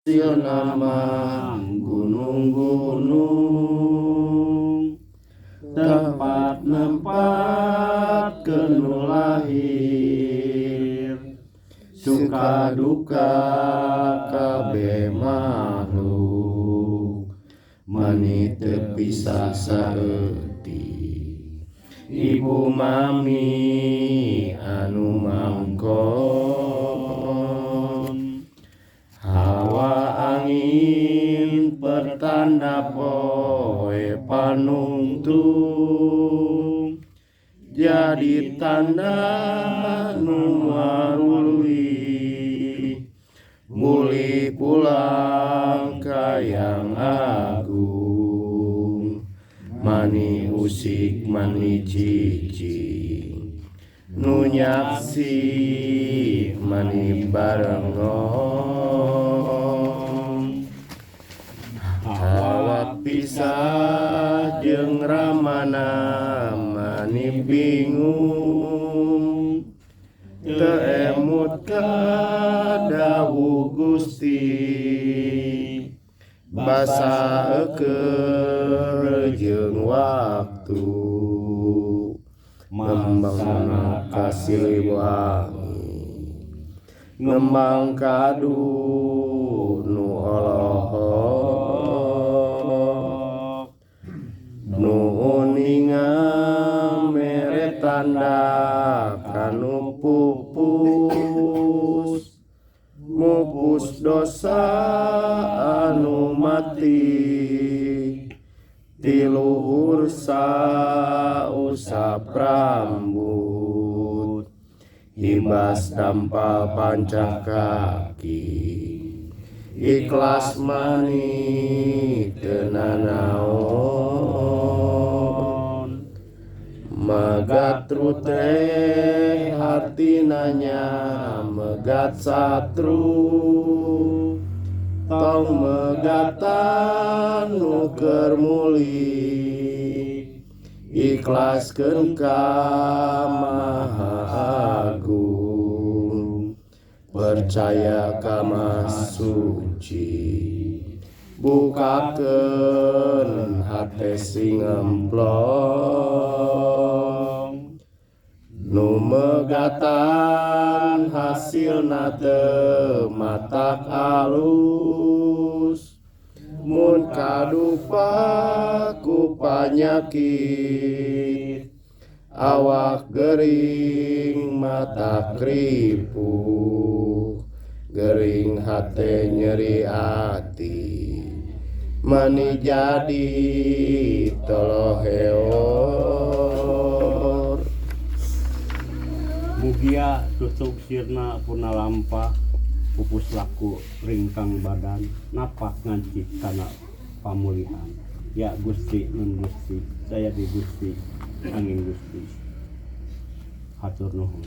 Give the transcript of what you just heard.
nama gunung-gunung, tempat kenu lahir, suka duka kabeh makhluk, mani teu pisah saeutik. Ibu mami anu mangkon, hawa angin pertanda poe panungtung, jadi tanda nu maruli, muli pulang ka Yang Agung, mani usik mani cicing, nu nyaksi mani barengon. Hawa pisah jeung ramana mani bingung, teu emut ka dawuh Gusti, basaeukeun jeung waktu, ngembangna ka Siliwangi, ngembang kadu nu olohok, nu uninga mere tanda kanu pupus, mupus dosa anu mati, tiluhur sausap rambut, hibas dampal pancah kaki, ikhlas mani teu nanaon, megat teh hartina nya megat satru, tong megatan nu keur muli, ikhlaskeun ka Maha Agung, percaya ka Maha Suci, bukakeun hate sing emplong, nu megatan hasilna teu matak alus, mun kadupa ku panyakit, awak gering mata kripuh, gering hate nyeri ati, mani jadi toloheor. Mugia tusuk sirna purna lampah, pupus laku ringkang badan, napak ngancik kana pamulihan. Ya Gusti nun Gusti, saya di Gusti, angin Gusti. Hatur nuhun.